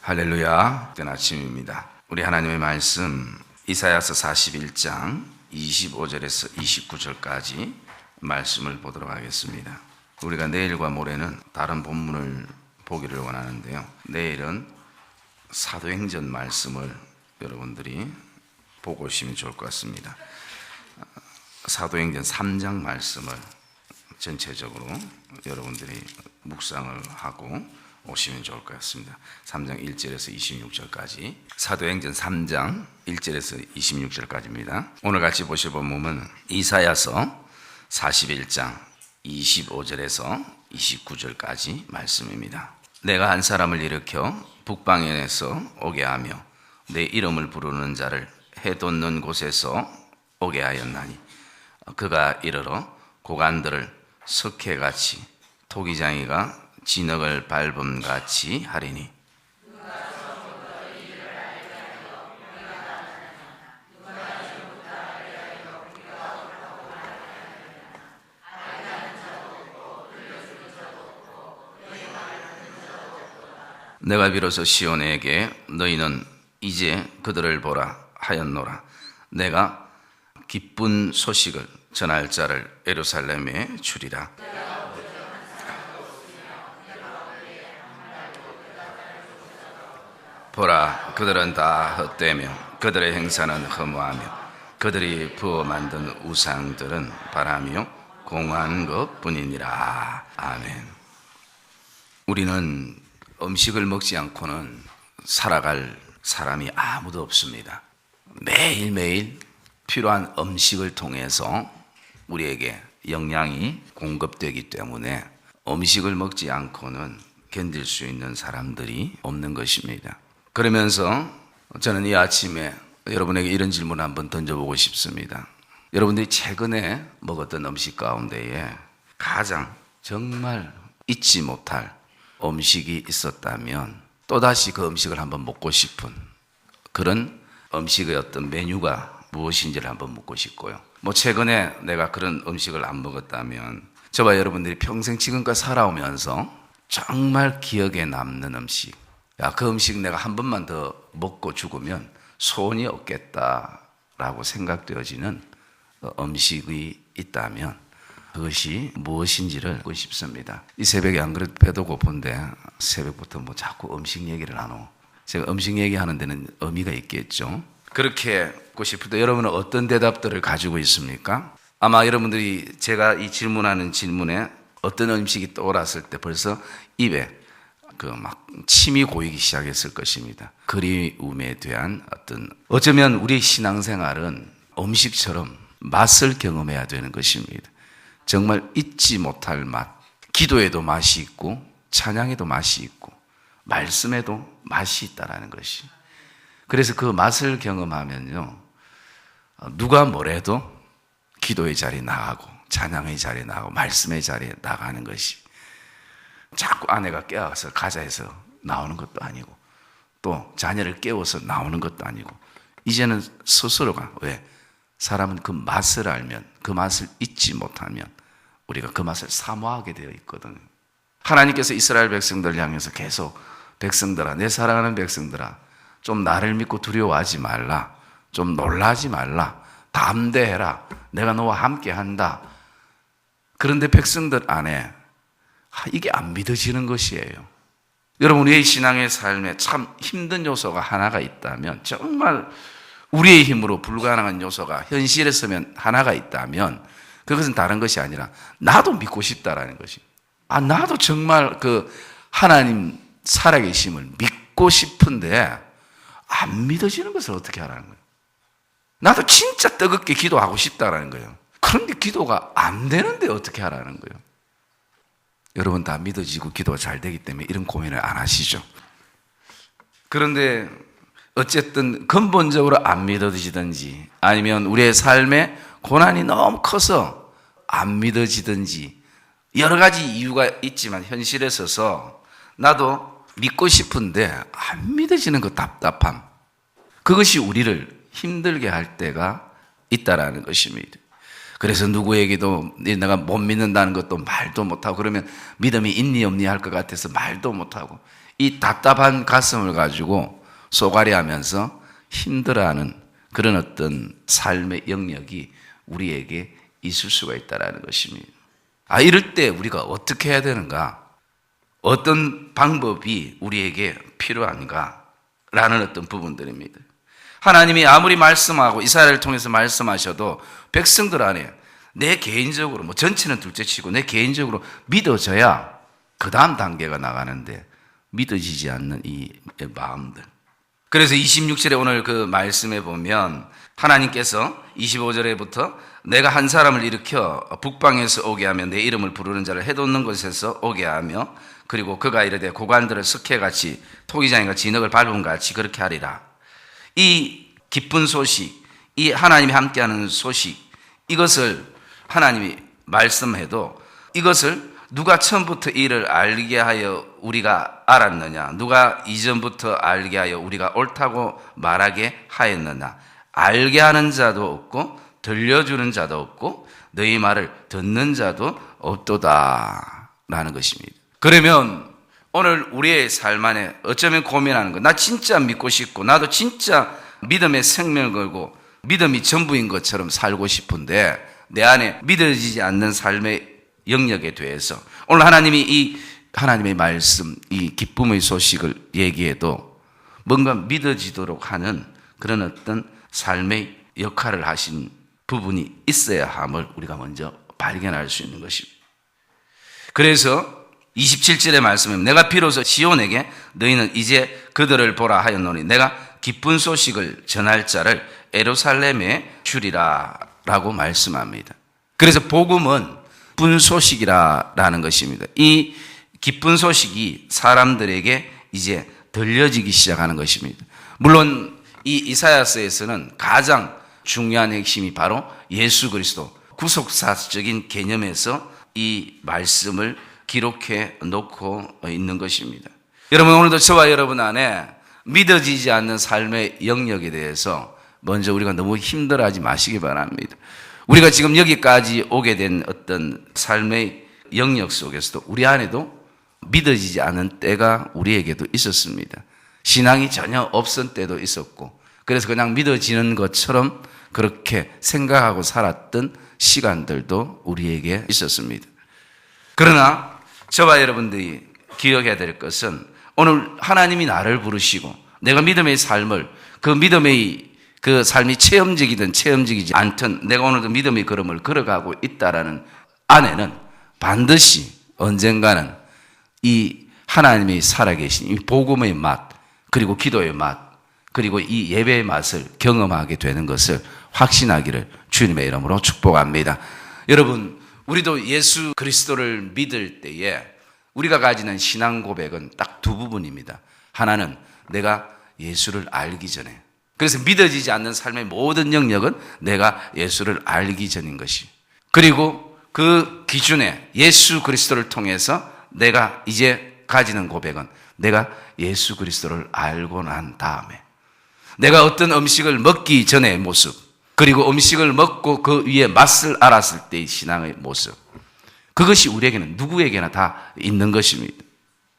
할렐루야. 된 아침입니다. 우리 하나님의 말씀 이사야서 41장 25절에서 29절까지 말씀을 보도록 하겠습니다. 우리가 내일과 모레는 다른 본문을 보기를 원하는데요, 내일은 사도행전 말씀을 여러분들이 보고 오시면 좋을 것 같습니다. 사도행전 3장 말씀을 전체적으로 여러분들이 묵상을 하고 오시면 좋을 것 같습니다. 3장 1절에서 26절까지, 사도행전 3장 1절에서 26절까지입니다. 오늘 같이 보실 본문은 이사야서 41장 25절에서 29절까지 말씀입니다. 내가 한 사람을 일으켜 북방에서 오게 하며 내 이름을 부르는 자를 해돋는 곳에서 오게 하였나니 그가 이르러 고관들을 석회같이 토기장이가 진흙을 밟음같이 하리니 내가 비로소 시온에게 너희는 이제 그들을 보라 하였노라. 내가 기쁜 소식을 전할 자를 예루살렘에 주리라. 보라, 그들은 다 헛되며 그들의 행사는 허무하며 그들이 부어 만든 우상들은 바라며 공허한 것뿐이니라. 아멘. 우리는 음식을 먹지 않고는 살아갈 사람이 아무도 없습니다. 매일매일 필요한 음식을 통해서 우리에게 영양이 공급되기 때문에 음식을 먹지 않고는 견딜 수 있는 사람들이 없는 것입니다. 그러면서 저는 이 아침에 여러분에게 이런 질문을 한번 던져보고 싶습니다. 여러분들이 최근에 먹었던 음식 가운데에 가장 정말 잊지 못할 음식이 있었다면 또다시 그 음식을 한번 먹고 싶은 그런 음식의 어떤 메뉴가 무엇인지를 한번 묻고 싶고요. 최근에 내가 그런 음식을 안 먹었다면 저와 여러분들이 평생 지금까지 살아오면서 정말 기억에 남는 음식, 그 음식 내가 한 번만 더 먹고 죽으면 소원이 없겠다라고 생각되어지는 음식이 있다면 그것이 무엇인지를 묻고 싶습니다. 이 새벽에 안 그래도 배도 고픈데 새벽부터 자꾸 음식 얘기를 하노. 제가 음식 얘기하는 데는 의미가 있겠죠. 그렇게 묻고 싶을 때 여러분은 어떤 대답들을 가지고 있습니까? 아마 여러분들이 제가 이 질문하는 질문에 어떤 음식이 떠올랐을 때 벌써 입에 침이 고이기 시작했을 것입니다. 그리움에 대한 어쩌면 우리 신앙생활은 음식처럼 맛을 경험해야 되는 것입니다. 정말 잊지 못할 맛, 기도에도 맛이 있고 찬양에도 맛이 있고 말씀에도 맛이 있다라는 것이. 그래서 그 맛을 경험하면요, 누가 뭐래도 기도의 자리에 나가고 찬양의 자리에 나가고 말씀의 자리에 나가는 것이, 자꾸 아내가 깨워서 가자 해서 나오는 것도 아니고 또 자녀를 깨워서 나오는 것도 아니고 이제는 스스로가, 왜? 사람은 그 맛을 알면, 그 맛을 잊지 못하면 우리가 그 맛을 사모하게 되어 있거든요. 하나님께서 이스라엘 백성들을 향해서 계속 백성들아, 내 사랑하는 백성들아, 좀 나를 믿고 두려워하지 말라, 좀 놀라지 말라, 담대해라, 내가 너와 함께 한다. 그런데 백성들 안에 이게 안 믿어지는 것이에요. 여러분, 우리의 신앙의 삶에 참 힘든 요소가 하나가 있다면, 정말 우리의 힘으로 불가능한 요소가 현실에서면 하나가 있다면 그것은 다른 것이 아니라 나도 믿고 싶다라는 것이. 나도 정말 그 하나님 살아계심을 믿고 싶은데 안 믿어지는 것을 어떻게 하라는 거예요? 나도 진짜 뜨겁게 기도하고 싶다라는 거예요. 그런데 기도가 안 되는데 어떻게 하라는 거예요? 여러분 다 믿어지고 기도가 잘 되기 때문에 이런 고민을 안 하시죠. 그런데 어쨌든 근본적으로 안 믿어지든지 아니면 우리의 삶에 고난이 너무 커서 안 믿어지든지 여러 가지 이유가 있지만 현실에 서서 나도 믿고 싶은데 안 믿어지는 그 답답함, 그것이 우리를 힘들게 할 때가 있다라는 것입니다. 그래서 누구에게도 내가 못 믿는다는 것도 말도 못하고, 그러면 믿음이 있니 없니 할 것 같아서 말도 못하고, 이 답답한 가슴을 가지고 쏘가리하면서 힘들어하는 그런 어떤 삶의 영역이 우리에게 있을 수가 있다는 것입니다. 이럴 때 우리가 어떻게 해야 되는가? 어떤 방법이 우리에게 필요한가? 라는 어떤 부분들입니다. 하나님이 아무리 말씀하고 이스라엘을 통해서 말씀하셔도 백성들 안에 내 개인적으로, 전체는 둘째치고 내 개인적으로 믿어져야 그 다음 단계가 나가는데 믿어지지 않는 이 마음들. 그래서 26절에 오늘 그 말씀에 보면 하나님께서 25절에부터 내가 한 사람을 일으켜 북방에서 오게 하며 내 이름을 부르는 자를 해돋는 곳에서 오게 하며 그리고 그가 이르되 고관들을 석회같이 토기장이가 진흙을 밟은 같이 그렇게 하리라. 이 기쁜 소식, 이 하나님이 함께하는 소식, 이것을 하나님이 말씀해도 이것을 누가 처음부터 이를 알게 하여 우리가 알았느냐? 누가 이전부터 알게 하여 우리가 옳다고 말하게 하였느냐? 알게 하는 자도 없고 들려주는 자도 없고 너희 말을 듣는 자도 없도다 라는 것입니다. 그러면 오늘 우리의 삶 안에 어쩌면 고민하는 것, 나 진짜 믿고 싶고 나도 진짜 믿음의 생명을 걸고 믿음이 전부인 것처럼 살고 싶은데 내 안에 믿어지지 않는 삶의 영역에 대해서 오늘 하나님이 이 하나님의 말씀, 이 기쁨의 소식을 얘기해도 뭔가 믿어지도록 하는 그런 어떤 삶의 역할을 하신 부분이 있어야 함을 우리가 먼저 발견할 수 있는 것입니다. 그래서 27절의 말씀에 내가 비로소 시온에게 너희는 이제 그들을 보라 하였노니 내가 기쁜 소식을 전할 자를 예루살렘에 주리라 라고 말씀합니다. 그래서 복음은 기쁜 소식이라는 것입니다. 이 기쁜 소식이 사람들에게 이제 들려지기 시작하는 것입니다. 물론 이 이사야서에서는 가장 중요한 핵심이 바로 예수 그리스도 구속사적인 개념에서 이 말씀을 기록해 놓고 있는 것입니다. 여러분 오늘도 저와 여러분 안에 믿어지지 않는 삶의 영역에 대해서 먼저 우리가 너무 힘들어하지 마시기 바랍니다. 우리가 지금 여기까지 오게 된 어떤 삶의 영역 속에서도 우리 안에도 믿어지지 않은 때가 우리에게도 있었습니다. 신앙이 전혀 없은 때도 있었고 그래서 그냥 믿어지는 것처럼 그렇게 생각하고 살았던 시간들도 우리에게 있었습니다. 그러나 저와 여러분들이 기억해야 될 것은 오늘 하나님이 나를 부르시고 내가 믿음의 삶을 그 믿음의 그 삶이 체험적이든 체험적이지 않든 내가 오늘도 믿음의 걸음을 걸어가고 있다라는 안에는 반드시 언젠가는 이 하나님이 살아계신 이 복음의 맛 그리고 기도의 맛 그리고 이 예배의 맛을 경험하게 되는 것을 확신하기를 주님의 이름으로 축복합니다. 여러분 우리도 예수 그리스도를 믿을 때에 우리가 가지는 신앙 고백은 딱 두 부분입니다. 하나는 내가 예수를 알기 전에 그래서 믿어지지 않는 삶의 모든 영역은 내가 예수를 알기 전인 것이 그리고 그 기준에 예수 그리스도를 통해서 내가 이제 가지는 고백은 내가 예수 그리스도를 알고 난 다음에 내가 어떤 음식을 먹기 전의 모습 그리고 음식을 먹고 그 위에 맛을 알았을 때의 신앙의 모습 그것이 우리에게는 누구에게나 다 있는 것입니다.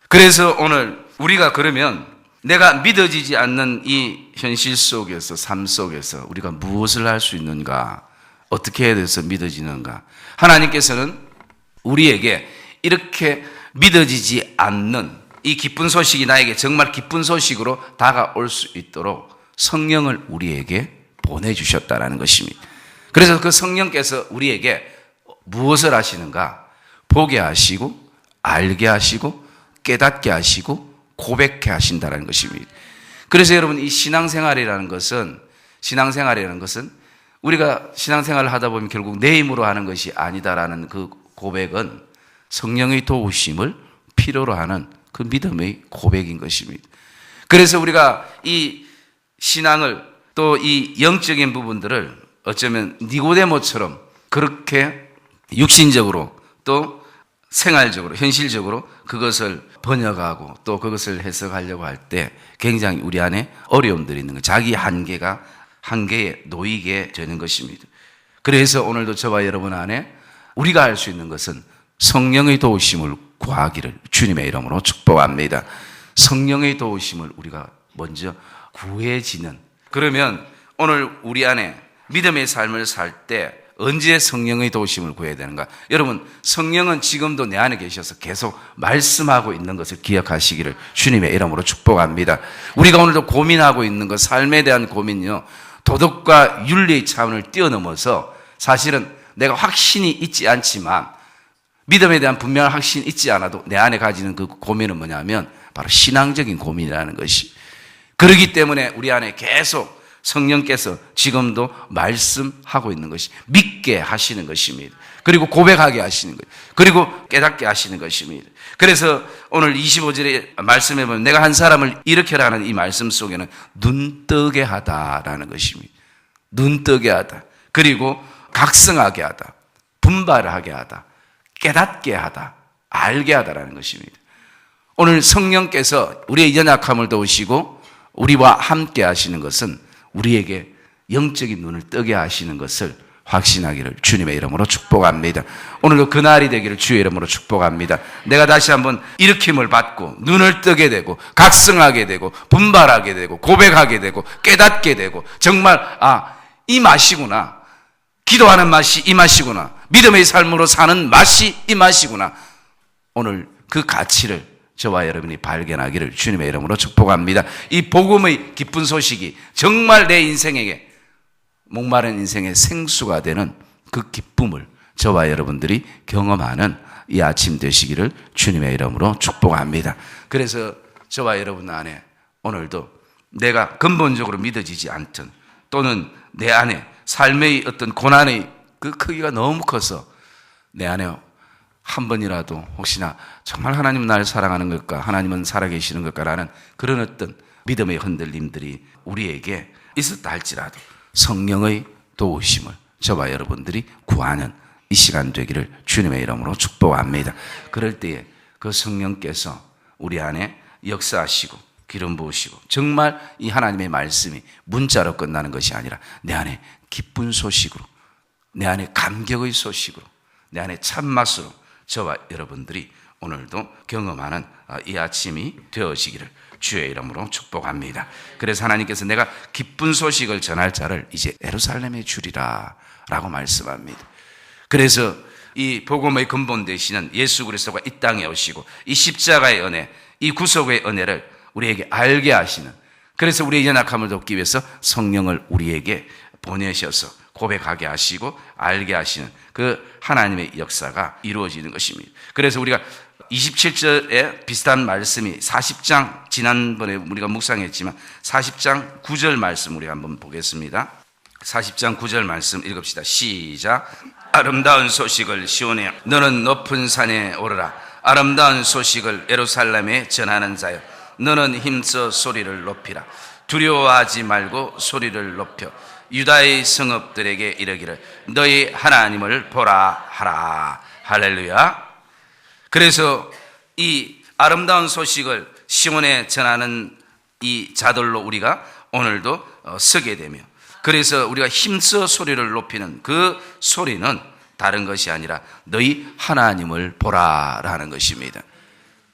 그래서 오늘 우리가 그러면 내가 믿어지지 않는 이 현실 속에서 삶 속에서 우리가 무엇을 할 수 있는가 어떻게 해야 돼서 믿어지는가 하나님께서는 우리에게 이렇게 믿어지지 않는 이 기쁜 소식이 나에게 정말 기쁜 소식으로 다가올 수 있도록 성령을 우리에게 보내주셨다는 것입니다. 그래서 그 성령께서 우리에게 무엇을 하시는가 보게 하시고 알게 하시고 깨닫게 하시고 고백해 하신다는 것입니다. 그래서 여러분 이 신앙생활이라는 것은 우리가 신앙생활을 하다 보면 결국 내 힘으로 하는 것이 아니다라는 그 고백은 성령의 도우심을 필요로 하는 그 믿음의 고백인 것입니다. 그래서 우리가 이 신앙을 또 이 영적인 부분들을 어쩌면 니고데모처럼 그렇게 육신적으로 또 생활적으로 현실적으로 그것을 번역하고 또 그것을 해석하려고 할 때 굉장히 우리 안에 어려움들이 있는 거예요. 자기 한계에 놓이게 되는 것입니다. 그래서 오늘도 저와 여러분 안에 우리가 할 수 있는 것은 성령의 도우심을 구하기를 주님의 이름으로 축복합니다. 성령의 도우심을 우리가 먼저 구해지는, 그러면 오늘 우리 안에 믿음의 삶을 살 때 언제 성령의 도우심을 구해야 되는가? 여러분, 성령은 지금도 내 안에 계셔서 계속 말씀하고 있는 것을 기억하시기를 주님의 이름으로 축복합니다. 우리가 오늘도 고민하고 있는 것, 삶에 대한 고민요, 도덕과 윤리의 차원을 뛰어넘어서 사실은 내가 확신이 있지 않지만, 믿음에 대한 분명한 확신이 있지 않아도 내 안에 가지는 그 고민은 뭐냐면 바로 신앙적인 고민이라는 것이, 그렇기 때문에 우리 안에 계속 성령께서 지금도 말씀하고 있는 것이, 믿게 하시는 것입니다. 그리고 고백하게 하시는 것, 그리고 깨닫게 하시는 것입니다. 그래서 오늘 25절에 말씀해 보면 내가 한 사람을 일으켜라 하는 이 말씀 속에는 눈뜨게 하다라는 것입니다. 눈뜨게 하다, 그리고 각성하게 하다, 분발하게 하다, 깨닫게 하다, 알게 하다라는 것입니다. 오늘 성령께서 우리의 연약함을 도우시고 우리와 함께 하시는 것은 우리에게 영적인 눈을 뜨게 하시는 것을 확신하기를 주님의 이름으로 축복합니다. 오늘도 그날이 되기를 주의 이름으로 축복합니다. 내가 다시 한번 일으킴을 받고 눈을 뜨게 되고 각성하게 되고 분발하게 되고 고백하게 되고 깨닫게 되고, 정말 이 맛이구나, 기도하는 맛이 이 맛이구나, 믿음의 삶으로 사는 맛이 이 맛이구나, 오늘 그 가치를 저와 여러분이 발견하기를 주님의 이름으로 축복합니다. 이 복음의 기쁜 소식이 정말 내 인생에게, 목마른 인생의 생수가 되는 그 기쁨을 저와 여러분들이 경험하는 이 아침 되시기를 주님의 이름으로 축복합니다. 그래서 저와 여러분 안에 오늘도 내가 근본적으로 믿어지지 않든, 또는 내 안에 삶의 어떤 고난의 그 크기가 너무 커서 내 안에 한 번이라도 혹시나 정말 하나님은 나를 사랑하는 걸까, 하나님은 살아계시는 걸까라는 그런 어떤 믿음의 흔들림들이 우리에게 있었다 할지라도 성령의 도우심을 저와 여러분들이 구하는 이 시간 되기를 주님의 이름으로 축복합니다. 그럴 때에 그 성령께서 우리 안에 역사하시고 기름 부으시고, 정말 이 하나님의 말씀이 문자로 끝나는 것이 아니라 내 안에 기쁜 소식으로, 내 안에 감격의 소식으로, 내 안에 참맛으로 저와 여러분들이 오늘도 경험하는 이 아침이 되어지기를 주의 이름으로 축복합니다. 그래서 하나님께서 내가 기쁜 소식을 전할 자를 이제 예루살렘에 주리라 라고 말씀합니다. 그래서 이 복음의 근본 되시는 예수 그리스도가 이 땅에 오시고 이 십자가의 은혜, 이 구속의 은혜를 우리에게 알게 하시는, 그래서 우리의 연약함을 돕기 위해서 성령을 우리에게 보내셔서 고백하게 하시고 알게 하시는 그 하나님의 역사가 이루어지는 것입니다. 그래서 우리가 27절에 비슷한 말씀이 40장, 지난번에 우리가 묵상했지만 40장 9절 말씀 우리가 한번 보겠습니다. 40장 9절 말씀 읽읍시다. 시작. 아름다운 소식을 시온에, 너는 높은 산에 오르라. 아름다운 소식을 예루살렘에 전하는 자여, 너는 힘써 소리를 높이라. 두려워하지 말고 소리를 높여 유다의 성읍들에게 이르기를 너희 하나님을 보라 하라. 할렐루야. 그래서 이 아름다운 소식을 시온에 전하는 이 자들로 우리가 오늘도 서게 되며, 그래서 우리가 힘써 소리를 높이는 그 소리는 다른 것이 아니라 너희 하나님을 보라라는 것입니다.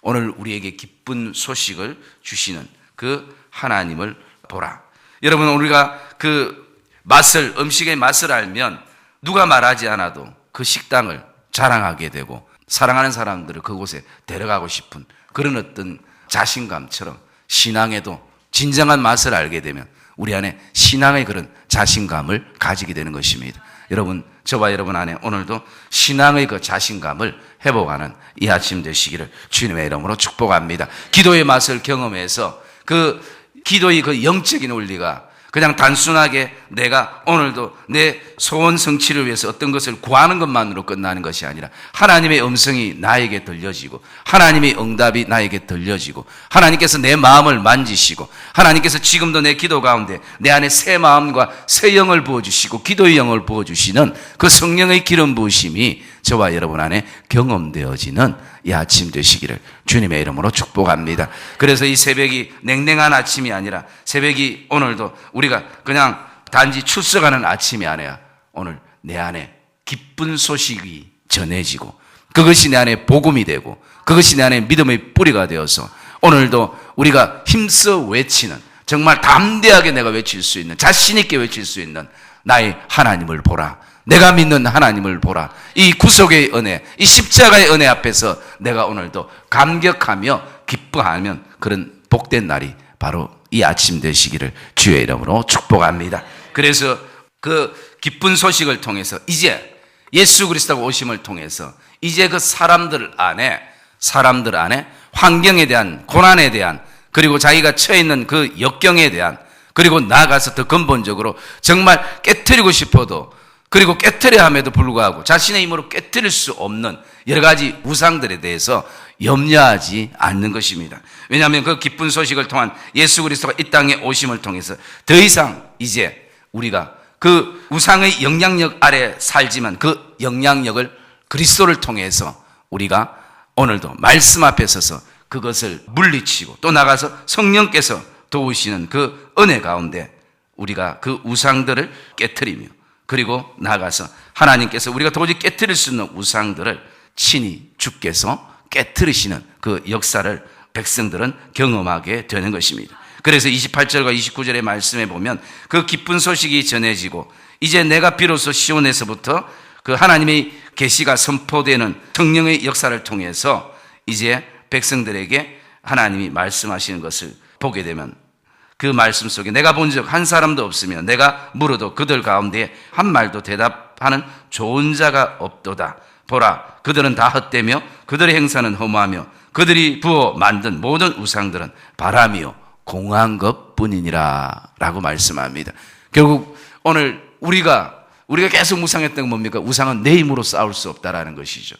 오늘 우리에게 기쁜 소식을 주시는 그 하나님을 보라. 여러분, 우리가 그 맛을, 음식의 맛을 알면 누가 말하지 않아도 그 식당을 자랑하게 되고 사랑하는 사람들을 그곳에 데려가고 싶은 그런 어떤 자신감처럼, 신앙에도 진정한 맛을 알게 되면 우리 안에 신앙의 그런 자신감을 가지게 되는 것입니다. 여러분, 저와 여러분 안에 오늘도 신앙의 그 자신감을 회복하는 이 아침 되시기를 주님의 이름으로 축복합니다. 기도의 맛을 경험해서 그 기도의 그 영적인 원리가 그냥 단순하게 내가 오늘도 내 소원 성취를 위해서 어떤 것을 구하는 것만으로 끝나는 것이 아니라 하나님의 음성이 나에게 들려지고 하나님의 응답이 나에게 들려지고 하나님께서 내 마음을 만지시고 하나님께서 지금도 내 기도 가운데 내 안에 새 마음과 새 영을 부어주시고 기도의 영을 부어주시는 그 성령의 기름 부으심이 저와 여러분 안에 경험되어지는 이 아침 되시기를 주님의 이름으로 축복합니다. 그래서 이 새벽이 냉랭한 아침이 아니라 새벽이 오늘도 우리가 그냥 단지 출석하는 아침이 아니라 오늘 내 안에 기쁜 소식이 전해지고 그것이 내 안에 복음이 되고 그것이 내 안에 믿음의 뿌리가 되어서 오늘도 우리가 힘써 외치는, 정말 담대하게 내가 외칠 수 있는, 자신 있게 외칠 수 있는 나의 하나님을 보라, 내가 믿는 하나님을 보라, 이 구속의 은혜, 이 십자가의 은혜 앞에서 내가 오늘도 감격하며 기뻐하면 그런 복된 날이 바로 이 아침 되시기를 주의 이름으로 축복합니다. 그래서 그 기쁜 소식을 통해서 이제 예수 그리스도가 오심을 통해서 이제 그 사람들 안에 환경에 대한, 고난에 대한, 그리고 자기가 처해 있는 그 역경에 대한, 그리고 나아가서 더 근본적으로 정말 깨트리고 싶어도, 그리고 깨트려야 함에도 불구하고 자신의 힘으로 깨트릴 수 없는 여러 가지 우상들에 대해서 염려하지 않는 것입니다. 왜냐하면 그 기쁜 소식을 통한 예수 그리스도가 이 땅에 오심을 통해서 더 이상 이제 우리가 그 우상의 영향력 아래 살지만 그 영향력을 그리스도를 통해서 우리가 오늘도 말씀 앞에 서서 그것을 물리치고 또 나가서 성령께서 도우시는 그 은혜 가운데 우리가 그 우상들을 깨트리며, 그리고 나가서 하나님께서 우리가 도저히 깨트릴 수 있는 우상들을 친히 주께서 깨트리시는 그 역사를 백성들은 경험하게 되는 것입니다. 그래서 28절과 29절의 말씀에 보면 그 기쁜 소식이 전해지고 이제 내가 비로소 시온에서부터 그 하나님의 계시가 선포되는 성령의 역사를 통해서 이제 백성들에게 하나님이 말씀하시는 것을 보게 되면 그 말씀 속에 내가 본 적 한 사람도 없으며 내가 물어도 그들 가운데 한 말도 대답하는 좋은 자가 없도다. 보라, 그들은 다 헛되며 그들의 행사는 허무하며 그들이 부어 만든 모든 우상들은 바람이요 공한 것뿐이니라 라고 말씀합니다. 결국 오늘 우리가 계속 우상했던 건 뭡니까? 우상은 내 힘으로 싸울 수 없다라는 것이죠.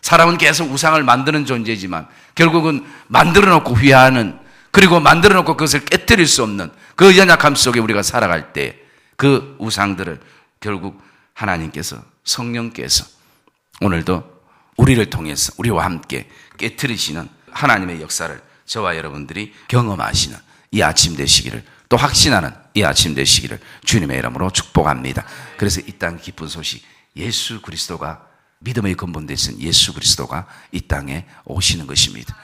사람은 계속 우상을 만드는 존재지만 결국은 만들어 놓고 회하는, 그리고 만들어 놓고 그것을 깨뜨릴 수 없는 그 연약함 속에 우리가 살아갈 때 그 우상들을 결국 하나님께서, 성령께서 오늘도 우리를 통해서 우리와 함께 깨뜨리시는 하나님의 역사를 저와 여러분들이 경험하시는 이 아침 되시기를, 또 확신하는 이 아침 되시기를 주님의 이름으로 축복합니다. 그래서 이 땅 기쁜 소식, 예수 그리스도가, 믿음의 근본 되신 예수 그리스도가 이 땅에 오시는 것입니다.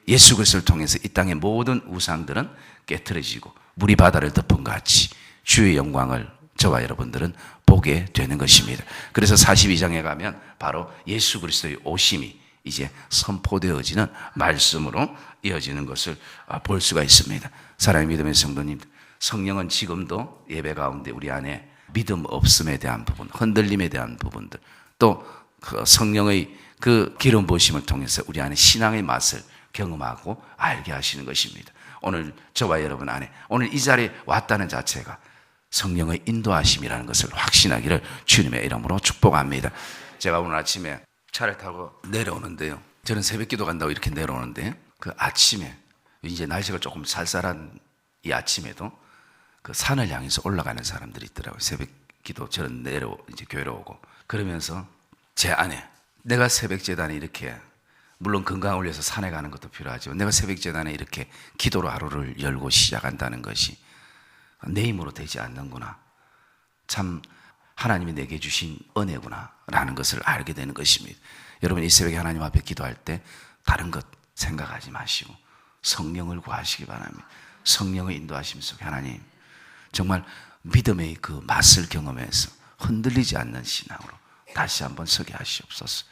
예수 그리스도를 통해서 이 땅의 모든 우상들은 깨트려지고 물이 바다를 덮은 것 같이 주의 영광을 저와 여러분들은 보게 되는 것입니다. 그래서 42장에 가면 바로 예수 그리스도의 오심이 이제 선포되어지는 말씀으로 이어지는 것을 볼 수가 있습니다. 사랑의 믿음의 성도님, 성령은 지금도 예배 가운데 우리 안에 믿음 없음에 대한 부분, 흔들림에 대한 부분들, 또 그 성령의 그 기름 부으심을 통해서 우리 안에 신앙의 맛을 경험하고 알게 하시는 것입니다. 오늘 저와 여러분 안에, 오늘 이 자리에 왔다는 자체가 성령의 인도하심이라는 것을 확신하기를 주님의 이름으로 축복합니다. 제가 오늘 아침에 차를 타고 내려오는데요, 저는 새벽 기도 간다고 이렇게 내려오는데 그 아침에 이제 날씨가 조금 쌀쌀한 이 아침에도 그 산을 향해서 올라가는 사람들이 있더라고요. 새벽 기도 저는 이제 교회로 오고, 그러면서 제 안에 내가 새벽 제단에 이렇게, 물론 건강을 위해서 산에 가는 것도 필요하죠. 내가 새벽 제단에 이렇게 기도로 하루를 열고 시작한다는 것이 내 힘으로 되지 않는구나, 참 하나님이 내게 주신 은혜구나 라는 것을 알게 되는 것입니다. 여러분, 이 새벽에 하나님 앞에 기도할 때 다른 것 생각하지 마시고 성령을 구하시기 바랍니다. 성령의 인도하심 속에 하나님 정말 믿음의 그 맛을 경험해서 흔들리지 않는 신앙으로 다시 한번 서게 하시옵소서.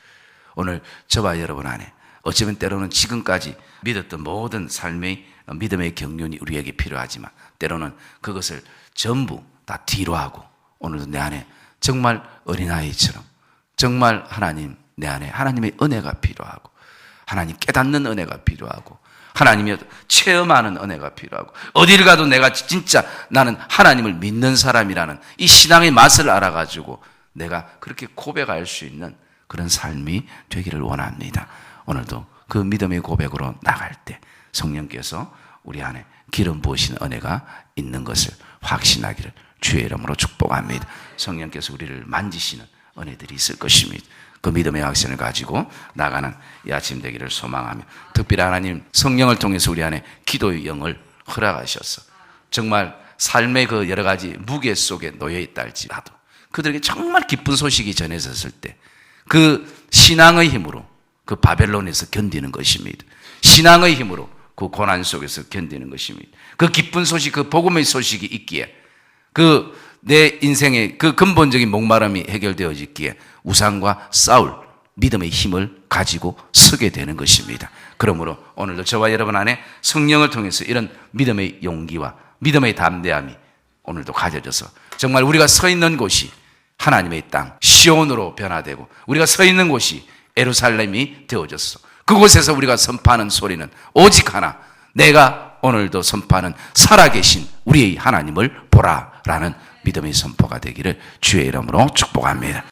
오늘 저와 여러분 안에 어쩌면 때로는 지금까지 믿었던 모든 삶의 믿음의 경륜이 우리에게 필요하지만 때로는 그것을 전부 다 뒤로 하고 오늘도 내 안에 정말 어린아이처럼 정말 하나님, 내 안에 하나님의 은혜가 필요하고 하나님 깨닫는 은혜가 필요하고 하나님이 체험하는 은혜가 필요하고 어디를 가도 내가 진짜 나는 하나님을 믿는 사람이라는 이 신앙의 맛을 알아가지고 내가 그렇게 고백할 수 있는 그런 삶이 되기를 원합니다. 오늘도 그 믿음의 고백으로 나갈 때 성령께서 우리 안에 기름 부으신 은혜가 있는 것을 확신하기를 주의 이름으로 축복합니다. 성령께서 우리를 만지시는 은혜들이 있을 것입니다. 그 믿음의 확신을 가지고 나가는 이 아침 되기를 소망하며, 특별히 하나님 성령을 통해서 우리 안에 기도의 영을 허락하셔서 정말 삶의 그 여러 가지 무게 속에 놓여 있다 할지라도 그들에게 정말 기쁜 소식이 전해졌을 때 그 신앙의 힘으로 그 바벨론에서 견디는 것입니다. 신앙의 힘으로 그 고난 속에서 견디는 것입니다. 그 기쁜 소식, 그 복음의 소식이 있기에, 그 내 인생의 그 근본적인 목마름이 해결되어지기에 우상과 싸울 믿음의 힘을 가지고 서게 되는 것입니다. 그러므로 오늘도 저와 여러분 안에 성령을 통해서 이런 믿음의 용기와 믿음의 담대함이 오늘도 가져져서 정말 우리가 서 있는 곳이 하나님의 땅 시온으로 변화되고 우리가 서 있는 곳이 예루살렘이 되어졌어. 그곳에서 우리가 선포하는 소리는 오직 하나, 내가 오늘도 선포하는 살아계신 우리의 하나님을 보라라는 믿음의 선포가 되기를 주의 이름으로 축복합니다.